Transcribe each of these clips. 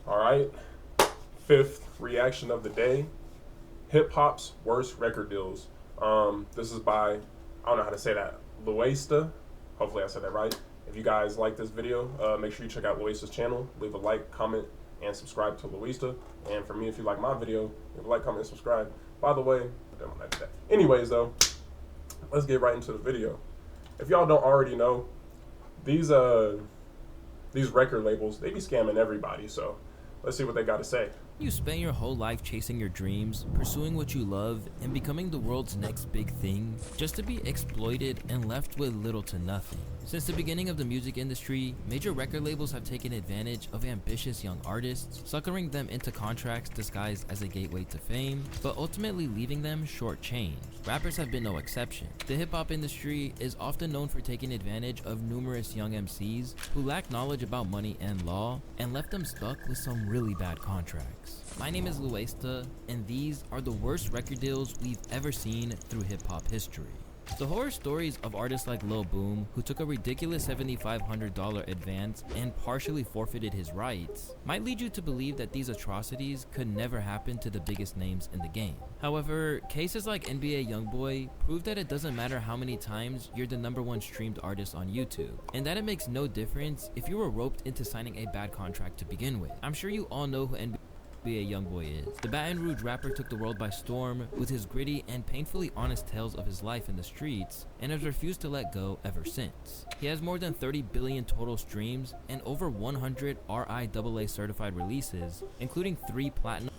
All right, fifth reaction of the day: hip hop's worst record deals. This is by, I don't know how to say that, Luesta. Hopefully I said that right. If you guys like this video, make sure you check out Luesta's channel. Leave a like, comment, and subscribe to Luesta. And for me, if you like my video, leave a like, comment, and subscribe. By the way, anyways though, let's get right into the video. If y'all don't already know, these record labels, they be scamming everybody. So let's see what they got to say. You spend your whole life chasing your dreams, pursuing what you love, and becoming the world's next big thing, just to be exploited and left with little to nothing. Since the beginning of the music industry, major record labels have taken advantage of ambitious young artists, suckering them into contracts disguised as a gateway to fame, but ultimately leaving them shortchanged. Rappers have been no exception. The hip-hop industry is often known for taking advantage of numerous young MCs who lack knowledge about money and law, and left them stuck with some really bad contracts. My name is Luesta, and these are the worst record deals we've ever seen through hip-hop history. The horror stories of artists like Lil Boom, who took a ridiculous $7,500 advance and partially forfeited his rights, might lead you to believe that these atrocities could never happen to the biggest names in the game. However, cases like NBA YoungBoy prove that it doesn't matter how many times you're the #1 streamed artist on YouTube, and that it makes no difference if you were roped into signing a bad contract to begin with. I'm sure you all know who NBA YoungBoy is. The Baton Rouge rapper took the world by storm with his gritty and painfully honest tales of his life in the streets, and has refused to let go ever since. He has more than 30 billion total streams and over 100 RIAA certified releases, including 3 platinum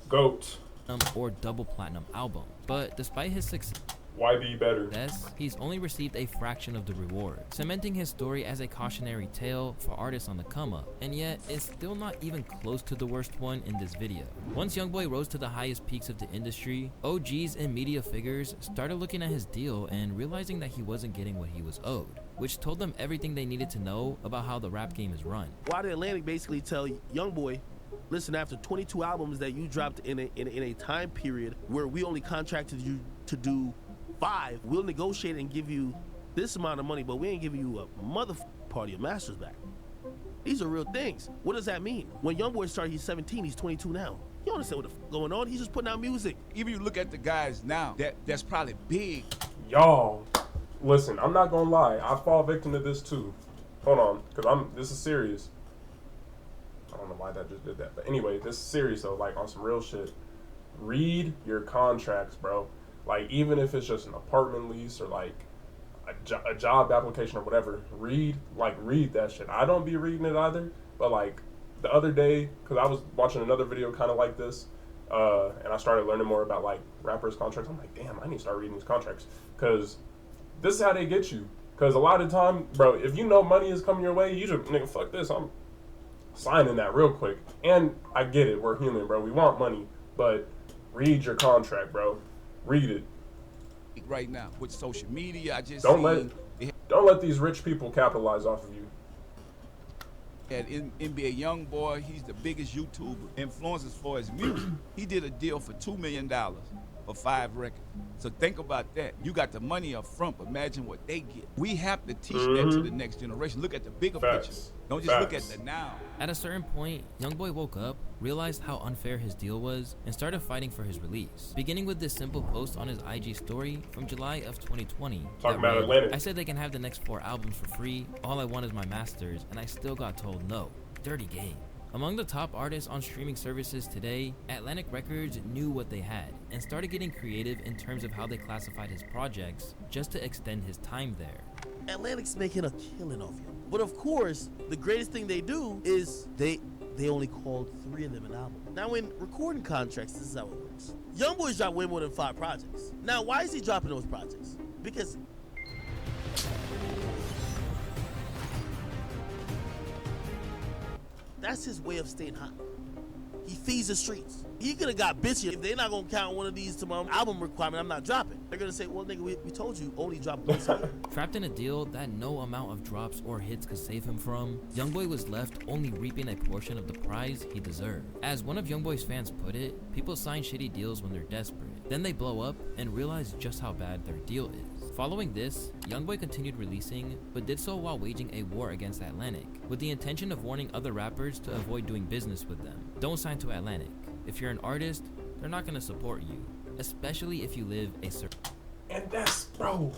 GOAT or double platinum albums. But despite his success, why be better? He's only received a fraction of the reward, cementing his story as a cautionary tale for artists on the come up, and yet it's still not even close to the worst one in this video. Once YoungBoy rose to the highest peaks of the industry, OGs and media figures started looking at his deal and realizing that he wasn't getting what he was owed, which told them everything they needed to know about how the rap game is run. Why did Atlantic basically tell YoungBoy, listen, after 22 albums that you dropped in a time period where we only contracted you to do 5, we'll negotiate and give you this amount of money, but we ain't giving you a part of your masters back. These are real things. What does that mean? When YoungBoy started, he's 17, he's 22 now. You understand what the going on? He's just putting out music. Even you look at the guys now, that's probably big. Y'all, listen, I'm not gonna lie, I fall victim to this too. Hold on, because this is serious. I don't know why that just did that, but anyway, this is serious though, like on some real shit. Read your contracts, bro. Like, even if it's just an apartment lease or like a job application or whatever, read that shit. I don't be reading it either, but like the other day, because I was watching another video kind of like this, and I started learning more about like rappers' contracts. I'm like, damn, I need to start reading these contracts, because this is how they get you. Because a lot of the time, bro, if you know money is coming your way, you just, nigga, fuck this, I'm signing that real quick. And I get it, we're human, bro, we want money, but read your contract, bro. Read it. Right now with social media, I just don't let these rich people capitalize off of you. At NBA YoungBoy, he's the biggest YouTube influencer for his music. He did a deal for $2 million for 5 records. So think about that. You got the money up front, but imagine what they get. We have to teach that to the next generation. Look at the bigger picture. Don't just look at the now. At a certain point, YoungBoy woke up, realized how unfair his deal was, and started fighting for his release. Beginning with this simple post on his IG story from July of 2020. Talking about Atlantic. I said they can have the next 4 albums for free. All I want is my masters, and I still got told no. Dirty game. Among the top artists on streaming services today, Atlantic Records knew what they had and started getting creative in terms of how they classified his projects just to extend his time there. Atlantic's making a killing off him. But of course, the greatest thing they do is they only called 3 of them an album. Now in recording contracts, this is how it works. YoungBoy's dropped way more than 5 projects. Now why is he dropping those projects? Because that's his way of staying hot. He feeds the streets. He could have got bitchy. If they're not gonna count one of these to my album requirement, I'm not dropping. They're gonna say, well, nigga, we told you only drop one song. Trapped in a deal that no amount of drops or hits could save him from, YoungBoy was left only reaping a portion of the prize he deserved. As one of YoungBoy's fans put it, people sign shitty deals when they're desperate. Then they blow up and realize just how bad their deal is. Following this, Youngboy continued releasing, but did so while waging a war against Atlantic, with the intention of warning other rappers to avoid doing business with them. Don't sign to Atlantic. If you're an artist, they're not gonna support you, especially if you live a certain. And that's, bro,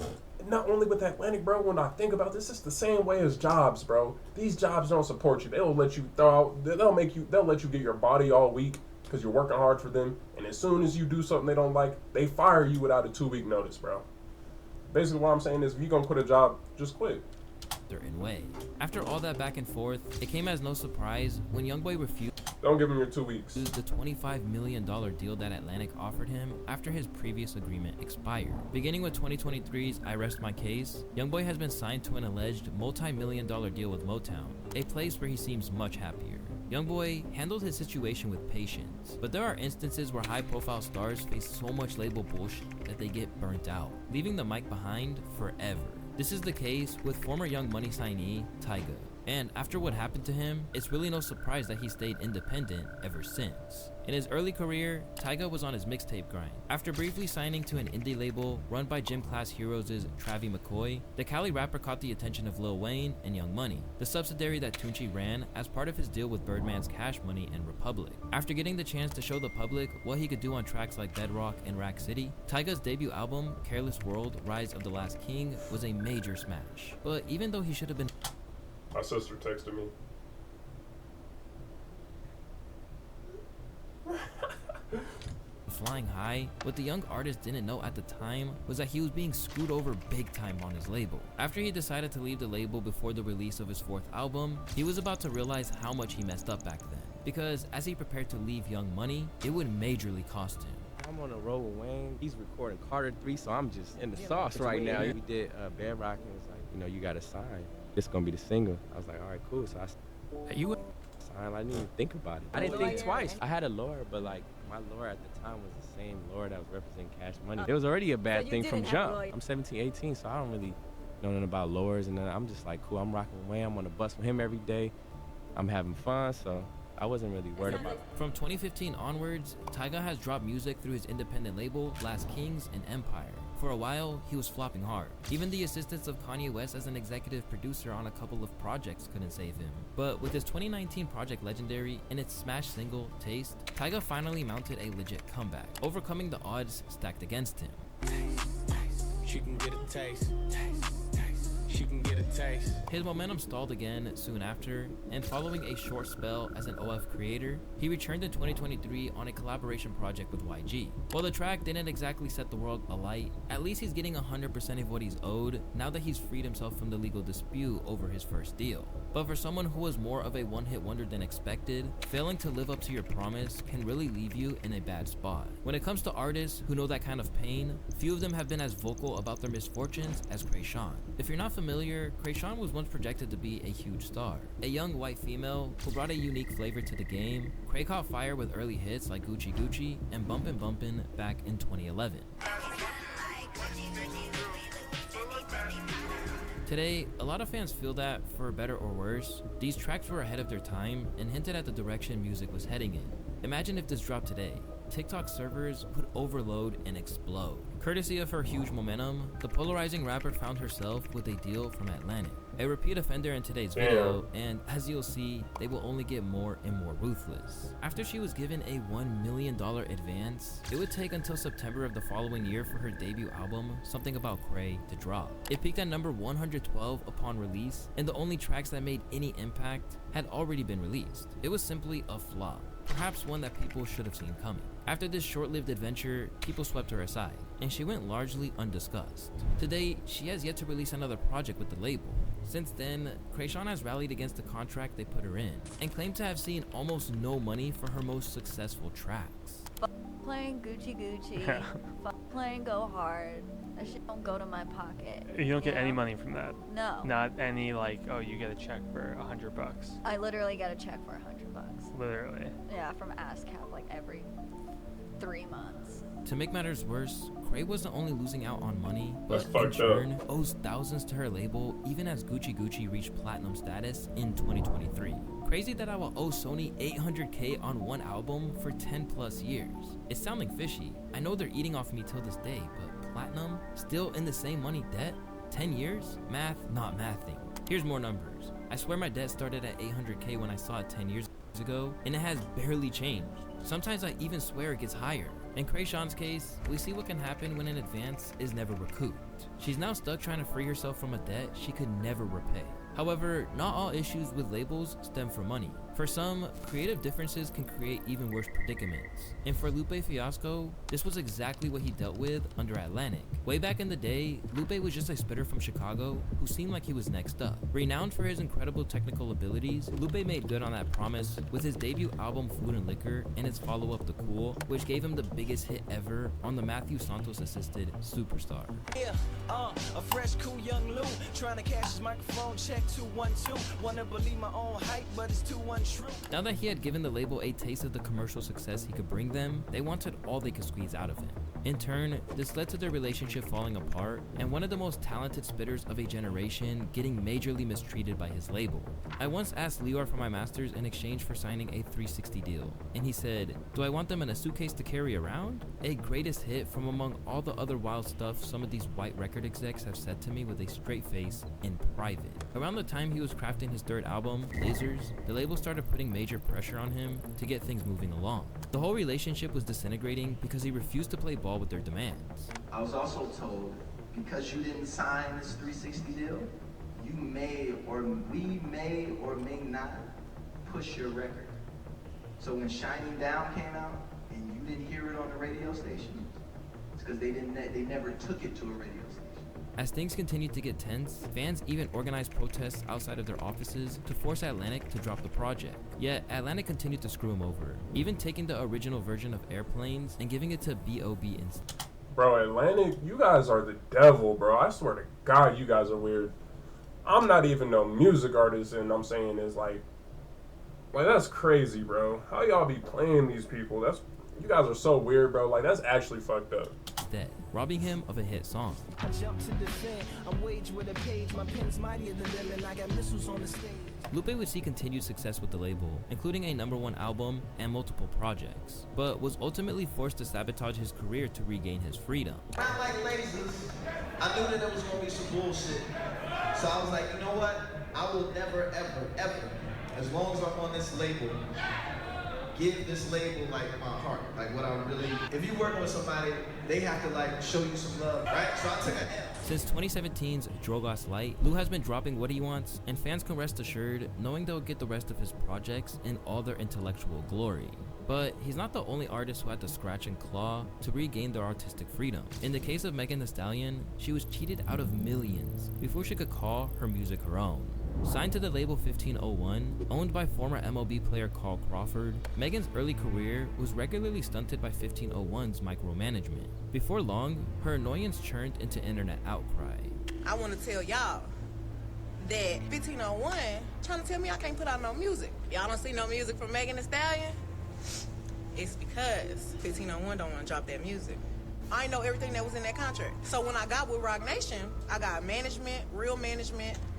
not only with Atlantic, bro, when I think about this, it's the same way as jobs, bro. These jobs don't support you. They'll let you throw out, they'll let you get your body all week because you're working hard for them. And as soon as you do something they don't like, they fire you without a 2-week notice, bro. Basically what I'm saying is if you're going to quit a job, just quit. In way. After all that back and forth, it came as no surprise when Youngboy refused. Don't give him your 2 weeks. The $25 million deal that Atlantic offered him after his previous agreement expired. Beginning with 2023's I Rest My Case, Youngboy has been signed to an alleged multi-million-dollar deal with Motown, a place where he seems much happier. Youngboy handled his situation with patience, but there are instances where high-profile stars face so much label bullshit that they get burnt out, leaving the mic behind forever. This is the case with former Young Money signee, Tyga. And after what happened to him, it's really no surprise that he stayed independent ever since. In his early career, Tyga was on his mixtape grind. After briefly signing to an indie label run by gym class heroes' Travie McCoy, the Cali rapper caught the attention of Lil Wayne and Young Money, the subsidiary that Tunechi ran as part of his deal with Birdman's Cash Money and Republic. After getting the chance to show the public what he could do on tracks like Bedrock and Rack City, Tyga's debut album, Careless World: Rise of the Last King, was a major smash. But even though he should have been... My sister texted me. flying high, what the young artist didn't know at the time was that he was being screwed over big time on his label. After he decided to leave the label before the release of his 4th album, he was about to realize how much he messed up back then. Because as he prepared to leave Young Money, it would majorly cost him. I'm on the road with Wayne. He's recording Carter 3, so I'm just in the sauce right now. We did Bedrock, and it's like, you know, you got to sign. This gonna be the single. I was like, all right, cool. So I signed. I didn't even think about it. I didn't think twice. I had a lawyer, but like my lawyer at the time was the same lawyer that was representing Cash Money. It was already a bad thing from jump. I'm 17, 18, so I don't really know nothing about lawyers, and then I'm just like, cool. I'm rocking with Wayne. I'm on the bus with him every day. I'm having fun, so I wasn't really worried about it. From 2015 onwards, Tyga has dropped music through his independent label, Last Kings and Empire. For a while, he was flopping hard. Even the assistance of Kanye West as an executive producer on a couple of projects couldn't save him. But with his 2019 project Legendary and its smash single, Taste, Tyga finally mounted a legit comeback, overcoming the odds stacked against him. She can get a taste. She can get a taste. His momentum stalled again soon after, and following a short spell as an OF creator, he returned in 2023 on a collaboration project with YG. While the track didn't exactly set the world alight, at least he's getting 100% of what he's owed now that he's freed himself from the legal dispute over his first deal. But for someone who was more of a one-hit wonder than expected, failing to live up to your promise can really leave you in a bad spot. When it comes to artists who know that kind of pain, few of them have been as vocal about their misfortunes as Kreayshawn. If you're not familiar, Kreayshawn was once projected to be a huge star. A young white female who brought a unique flavor to the game, Kray caught fire with early hits like Gucci Gucci and Bumpin' Bumpin' back in 2011. Today, a lot of fans feel that, for better or worse, these tracks were ahead of their time and hinted at the direction music was heading in. Imagine if this dropped today. TikTok servers would overload and explode. Courtesy of her huge momentum, the polarizing rapper found herself with a deal from Atlantic, a repeat offender in today's video, and as you'll see, they will only get more and more ruthless. After she was given a $1 million advance, it would take until September of the following year for her debut album, Something About Kray, to drop. It peaked at number 112 upon release, and the only tracks that made any impact had already been released. It was simply a flop, perhaps one that people should have seen coming. After this short-lived adventure, people swept her aside, and she went largely undiscussed. Today, she has yet to release another project with the label. Since then, Kreayshawn has rallied against the contract they put her in, and claimed to have seen almost no money for her most successful tracks. Playing Gucci Gucci, playing Go Hard, that shit don't go to my pocket. You don't get any money from that? No. Not any, like, oh, you get a check for $100. I literally get a check for $100. Literally. Yeah, from ASCAP like every 3 months. To make matters worse, Kray wasn't only losing out on money, but That's in turn owes thousands to her label even as Gucci Gucci reached platinum status in 2023. Crazy that I will owe Sony $800K on one album for 10 plus years. It's sounding fishy. I know they're eating off me till this day, but platinum, still in the same money debt? 10 years? Math, not mathing. Here's more numbers. I swear my debt started at 800K when I saw it 10 years ago, and it has barely changed. Sometimes I even swear it gets higher. In Krayshawn's case, we see what can happen when an advance is never recouped. She's now stuck trying to free herself from a debt she could never repay. However, not all issues with labels stem from money. For some, creative differences can create even worse predicaments. And for Lupe Fiasco, this was exactly what he dealt with under Atlantic. Way back in the day, Lupe was just a spitter from Chicago who seemed like he was next up. Renowned for his incredible technical abilities, Lupe made good on that promise with his debut album Food and Liquor and its follow-up The Cool, which gave him the biggest hit ever on the Matthew Santos-assisted Superstar. Yeah, a fresh, cool young Lou trying to cash his microphone check 212. Wanna believe my own hype, but it's too untrue. Now that he had given the label a taste of the commercial success he could bring them, they wanted all they could squeeze out of him. In turn, this led to their relationship falling apart and one of the most talented spitters of a generation getting majorly mistreated by his label. I once asked Lior for my masters in exchange for signing a 360 deal, and he said, "Do I want them in a suitcase to carry around?" A greatest hit from among all the other wild stuff some of these white record execs have said to me with a straight face in private. Around the time he was crafting his third album, Lasers, the label started putting major pressure on him to get things moving along. The whole relationship was disintegrating because he refused to play ball with their demands. I was also told, because you didn't sign this 360 deal, you may or we may or may not push your record. So when Shining Down came out and you didn't hear it on the radio station, it's because they never took it to a radio station. As things continued to get tense, fans even organized protests outside of their offices to force Atlantic to drop the project. Yet, Atlantic continued to screw him over, even taking the original version of Airplanes and giving it to B.O.B. instead. Bro, Atlantic, you guys are the devil, bro. I swear to God, you guys are weird. I'm not even no music artist, and I'm saying is like that's crazy, bro. How y'all be playing these people? You guys are so weird, bro. Like, that's actually fucked up. Instead, robbing him of a hit song. I jump to defend, I'm waged with a page, my pen's mightier than them, and I got missiles on the stage. Lupe would see continued success with the label, including a #1 album and multiple projects, but was ultimately forced to sabotage his career to regain his freedom. Around like lasers, I knew that there was gonna be some bullshit. So I was like, you know what? I will never, ever, ever, as long as I'm on this label, give this label like my heart, like what I really. If you work with somebody, they have to like show you some love, right? So I took a L. Since 2017's Drogas Light, Lou has been dropping what he wants, and fans can rest assured knowing they'll get the rest of his projects in all their intellectual glory. But he's not the only artist who had to scratch and claw to regain their artistic freedom. In the case of Megan Thee Stallion, she was cheated out of millions before she could call her music her own. Signed to the label 1501, owned by former MLB player Carl Crawford, Megan's early career was regularly stunted by 1501's micromanagement. Before long, her annoyance churned into internet outcry. I want to tell y'all that 1501 trying to tell me I can't put out no music. Y'all don't see no music from Megan Thee Stallion? It's because 1501 don't want to drop that music. I know everything that was in that contract. So when I got with Rock Nation, I got management,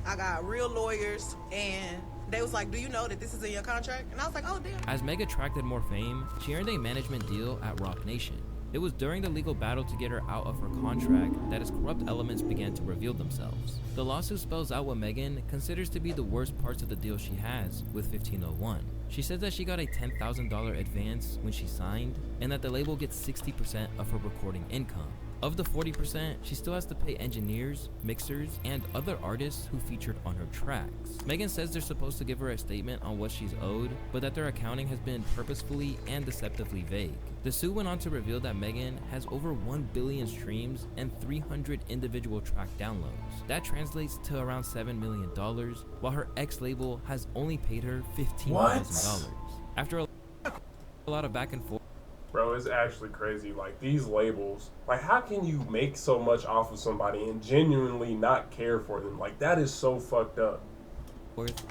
I got real lawyers, and they was like, do you know that this is in your contract? And I was like, oh, damn. As Meg attracted more fame, she earned a management deal at Rock Nation. It was during the legal battle to get her out of her contract that its corrupt elements began to reveal themselves. The lawsuit spells out what Megan considers to be the worst parts of the deal she has with 1501. She says that she got a $10,000 advance when she signed, and that the label gets 60% of her recording income. Of the 40%, she still has to pay engineers, mixers, and other artists who featured on her tracks. Megan says they're supposed to give her a statement on what she's owed, but that their accounting has been purposefully and deceptively vague. The suit went on to reveal that Megan has over 1 billion streams and 300 individual track downloads. That translates to around $7 million, while her ex-label has only paid her $15,000. After a lot of back and forth, Bro, it's actually crazy. Like, these labels, like, how can you make so much off of somebody and genuinely not care for them? Like, that is so fucked up.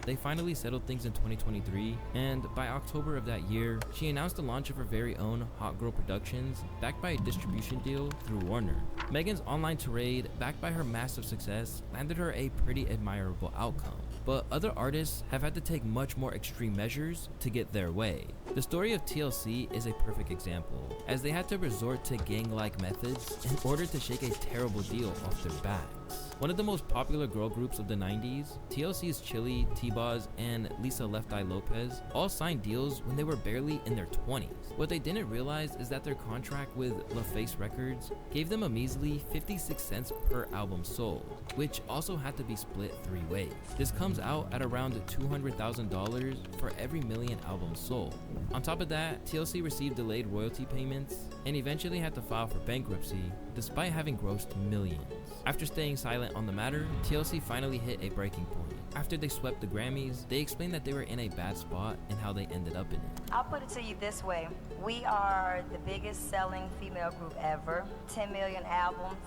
They finally settled things in 2023, and by October of that year, she announced the launch of her very own Hot Girl Productions, backed by a distribution deal through Warner. Megan's online tirade, backed by her massive success, landed her a pretty admirable outcome. but other artists have had to take much more extreme measures to get their way. The story of TLC is a perfect example, as they had to resort to gang-like methods in order to shake a terrible deal off their backs. One of the most popular girl groups of the 90s, TLC's Chili, T-Boz, and Lisa Left Eye Lopez all signed deals when they were barely in their 20s. What they didn't realize is that their contract with LaFace Records gave them a measly 56 cents per album sold, which also had to be split 3 ways. This comes out at around $200,000 for every million albums sold. On top of that, TLC received delayed royalty payments and eventually had to file for bankruptcy despite having grossed millions. After staying silent on the matter, TLC finally hit a breaking point. After they swept the Grammys, they explained that they were in a bad spot and how they ended up in it. I'll put it to you this way. We are the biggest selling female group ever. 10 million albums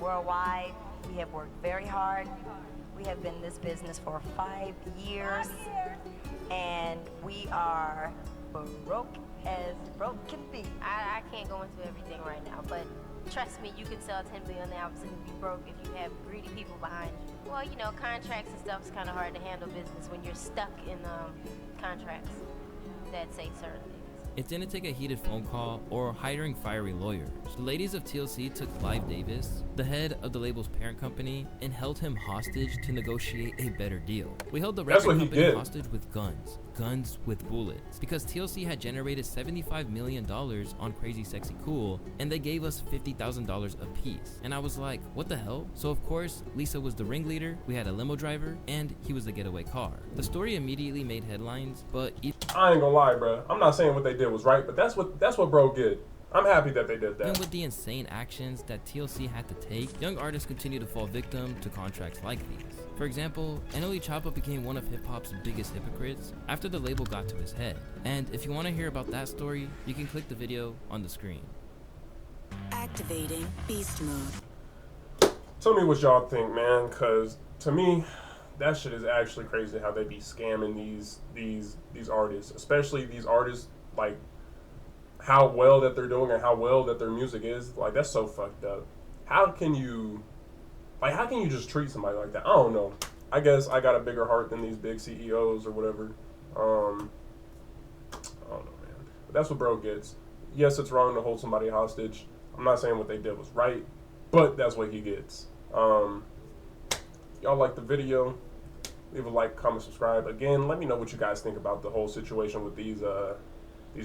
worldwide. We have worked very hard. We have been in this business for 5 years. And we are broke as broke can be. I can't go into everything right now, but trust me, you can sell 10 million albums and be broke if you have greedy people behind you. Well, you know, contracts and stuff is kind of hard to handle business when you're stuck in contracts that say certain things. It didn't take a heated phone call or hiring fiery lawyers. The ladies of TLC took Clive Davis, the head of the label's parent company, and held him hostage to negotiate a better deal. We held the record company hostage with guns with bullets, because TLC had generated $75 million on Crazy Sexy Cool, and they gave us $50,000 a piece. And I was like, what the hell? So of course, Lisa was the ringleader, we had a limo driver, and he was the getaway car. The story immediately made headlines, but I ain't gonna lie, bro. I'm not saying what they did was right, but that's what bro did. I'm happy that they did that. And with the insane actions that TLC had to take, young artists continue to fall victim to contracts like these. For example, NLE Choppa became one of hip-hop's biggest hypocrites after the label got to his head. And if you want to hear about that story, you can click the video on the screen. Activating beast mode. Tell me what y'all think, man, because to me, that shit is actually crazy how they be scamming these artists, especially these artists, like how well that they're doing and how well that their music is. Like, that's so fucked up. How can you just treat somebody like that? I don't know. I guess I got a bigger heart than these big CEOs or whatever. I don't know, man. But that's what bro gets. Yes, it's wrong to hold somebody hostage. I'm not saying what they did was right, but that's what he gets. Y'all like the video? Leave a like, comment, subscribe. Again, let me know what you guys think about the whole situation with these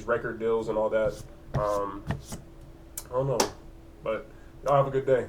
record deals and all that. I don't know, but y'all have a good day.